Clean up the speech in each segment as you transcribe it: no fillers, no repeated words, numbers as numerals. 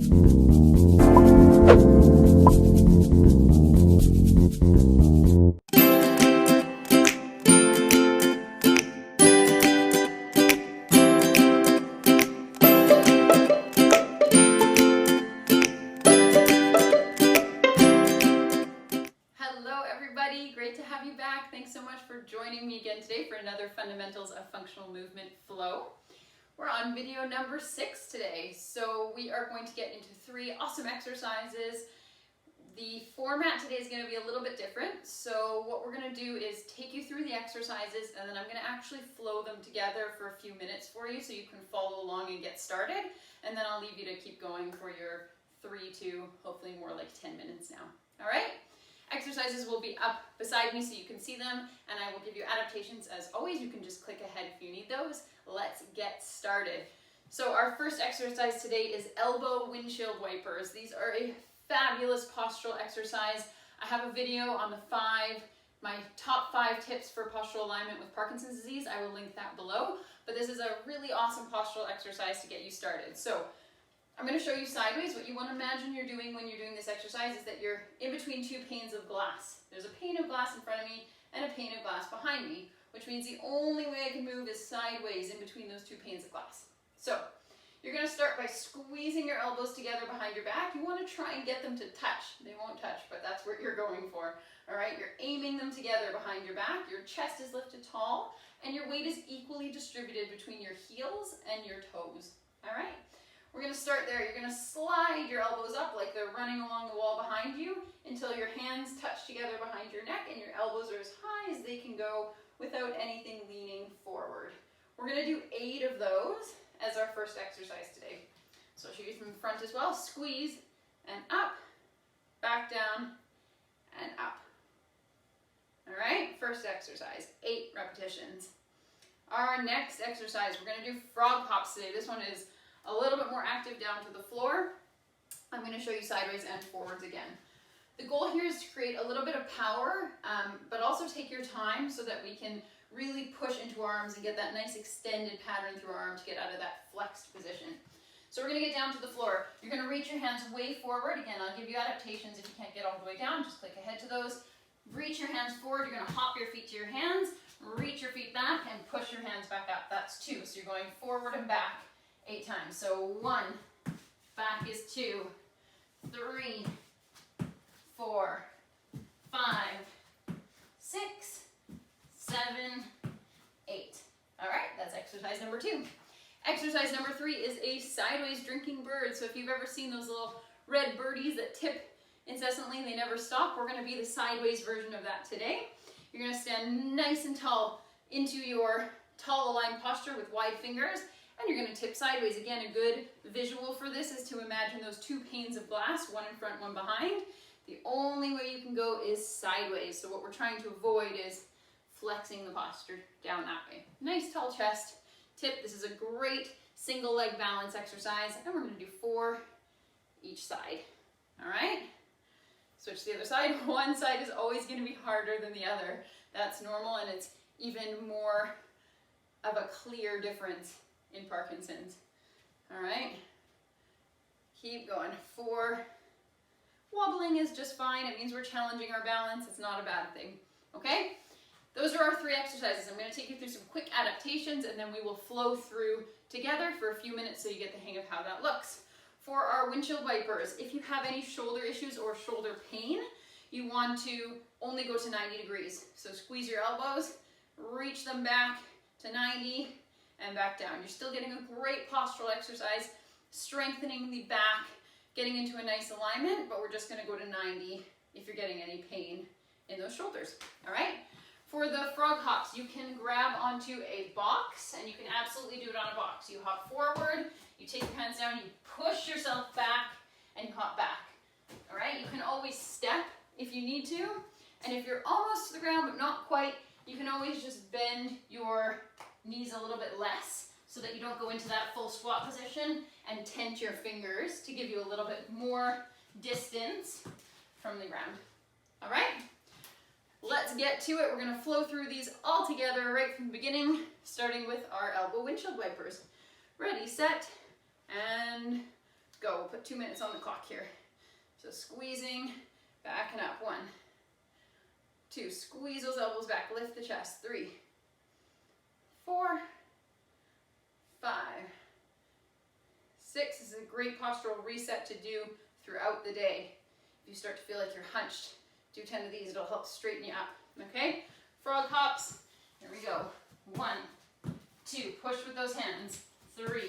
Great to have you back. Thanks so much for joining me again today for another Fundamentals of Functional Movement Flow. We're on video number 6 today. So we are going to get into 3 awesome exercises. The format today is going to be a little bit different. So what we're going to do is take you through the exercises, and then I'm going to actually flow them together for a few minutes for you so you can follow along and get started. And then I'll leave you to keep going for your 3 to hopefully more like 10 minutes now. All right? Exercises will be up beside me so you can see them, and I will give you adaptations as always. You can just click ahead if you need those. Let's get started. So our first exercise today is elbow windshield wipers. These are a fabulous postural exercise. I have a video on my top 5 tips for postural alignment with Parkinson's disease. I will link that below, but this is a really awesome postural exercise to get you started. So I'm going to show you sideways. What you want to imagine you're doing when you're doing this exercise is that you're in between 2 panes of glass. There's a pane of glass in front of me and a pane of glass behind me, which means the only way I can move is sideways in between those 2 panes of glass. So you're going to start by squeezing your elbows together behind your back. You want to try and get them to touch. They won't touch, but that's what you're going for. All right, you're aiming them together behind your back. Your chest is lifted tall, and your weight is equally distributed between your heels and your toes. All right. We're going to start there. You're going to slide your elbows up like they're running along the wall behind you until your hands touch together behind your neck and your elbows are as high as they can go without anything leaning forward. We're going to do 8 of those as our first exercise today. So I'll show you from the front as well. Squeeze and up, back down, and up. All right, first exercise, 8 repetitions. Our next exercise, we're going to do frog hops today. This one is a little bit more active down to the floor. I'm going to show you sideways and forwards again. The goal here is to create a little bit of power, but also take your time so that we can really push into our arms and get that nice extended pattern through our arm to get out of that flexed position. So we're going to get down to the floor. You're going to reach your hands way forward. Again, I'll give you adaptations if you can't get all the way down. Just click ahead to those. Reach your hands forward. You're going to hop your feet to your hands, reach your feet back, and push your hands back up. That's 2. So you're going forward and back 8 times. So 1, back is 2, 3, 4, 5, 6, 7, 8. All right, that's exercise number 2. Exercise number 3 is a sideways drinking bird. So if you've ever seen those little red birdies that tip incessantly, they never stop, we're going to be the sideways version of that today. You're going to stand nice and tall into your tall aligned posture with wide fingers. And you're going to tip sideways. Again, a good visual for this is to imagine those 2 panes of glass, one in front, one behind. The only way you can go is sideways. So what we're trying to avoid is flexing the posture down that way. Nice tall chest. Tip. This is a great single leg balance exercise. And we're going to do 4 each side. All right? Switch to the other side. One side is always going to be harder than the other. That's normal, and it's even more of a clear difference in Parkinson's. All right, keep going. 4. Wobbling is just fine. It means we're challenging our balance. It's not a bad thing. Okay, those are our 3 exercises. I'm going to take you through some quick adaptations, and then we will flow through together for a few minutes so you get the hang of how that looks. For our windshield wipers, if you have any shoulder issues or shoulder pain, you want to only go to 90 degrees. So squeeze your elbows, reach them back to 90, and back down. You're still getting a great postural exercise, strengthening the back, getting into a nice alignment, but we're just going to go to 90 if you're getting any pain in those shoulders. All right? For the frog hops, you can grab onto a box, and you can absolutely do it on a box. You hop forward, you take your hands down, you push yourself back, and you hop back. All right? You can always step if you need to, and if you're almost to the ground but not quite, you can always just bend your knees a little bit less so that you don't go into that full squat position, and tent your fingers to give you a little bit more distance from the ground. All right, let's get to it. We're going to flow through these all together right from the beginning, starting with our elbow windshield wipers. Ready, set, and go. We'll put 2 minutes on the clock here. So squeezing, backing up. 1, 2, squeeze those elbows back, lift the chest. 3, 4, 5, 6. This is a great postural reset to do throughout the day. If you start to feel like you're hunched, do 10 of these. It'll help straighten you up. Okay? Frog hops. Here we go. 1, 2, push with those hands. 3,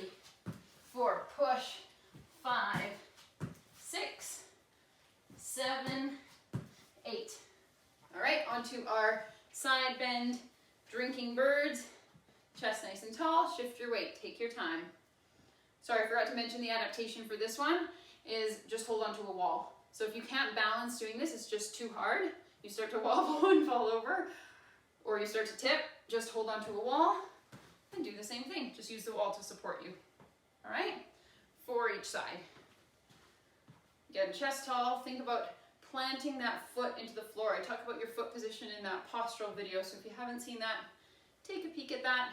4, push. 5, 6, 7, 8. All right, onto our side bend, drinking birds. Chest nice and tall, shift your weight, take your time. Sorry, I forgot to mention the adaptation for this one is just hold onto a wall. So if you can't balance doing this, it's just too hard, you start to wobble and fall over, or you start to tip, just hold onto a wall and do the same thing. Just use the wall to support you. All right, 4 each side. Again, chest tall, think about planting that foot into the floor. I talk about your foot position in that postural video, so if you haven't seen that, take a peek at that.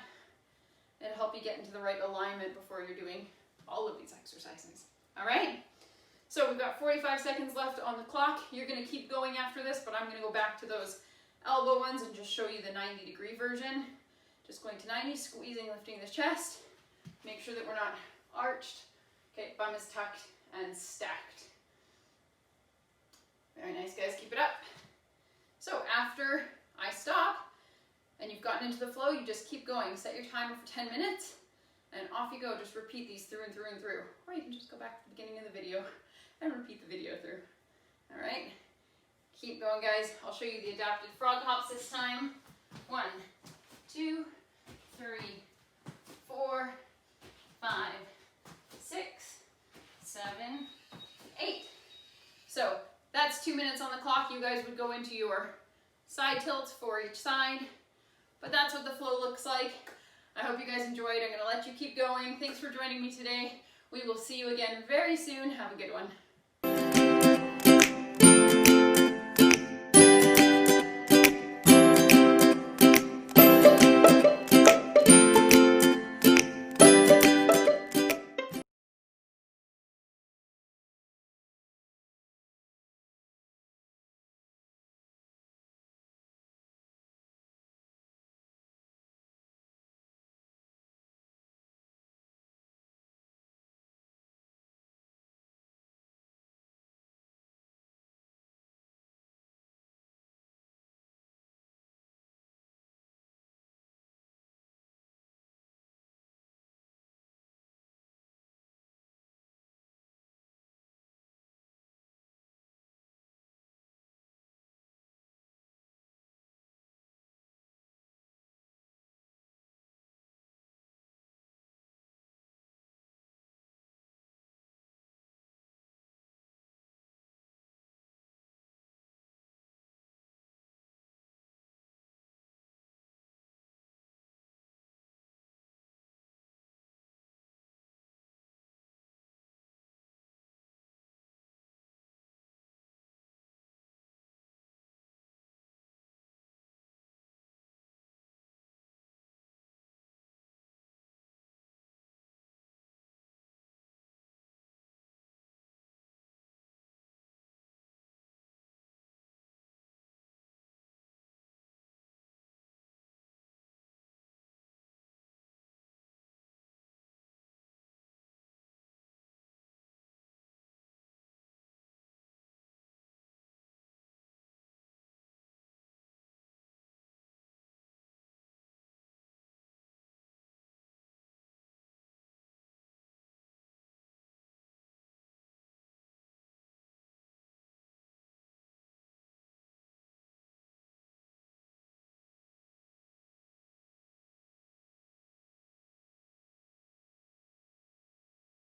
It'll help you get into the right alignment before you're doing all of these exercises. All right? So we've got 45 seconds left on the clock. You're going to keep going after this, but I'm going to go back to those elbow ones and just show you the 90-degree version. Just going to 90, squeezing, lifting the chest. Make sure that we're not arched. Okay, bum is tucked and stacked. Very nice, guys. Keep it up. So after I stop and you've gotten into the flow, you just keep going. Set your timer for 10 minutes and off you go. Just repeat these through and through and through. Or you can just go back to the beginning of the video and repeat the video through. All right? Keep going, guys. I'll show you the adapted frog hops this time. 1, 2, 3, 4, 5, 6, 7, 8. So that's 2 minutes on the clock. You guys would go into your side tilts for each side. But that's what the flow looks like. I hope you guys enjoyed. I'm going to let you keep going. Thanks for joining me today. We will see you again very soon. Have a good one.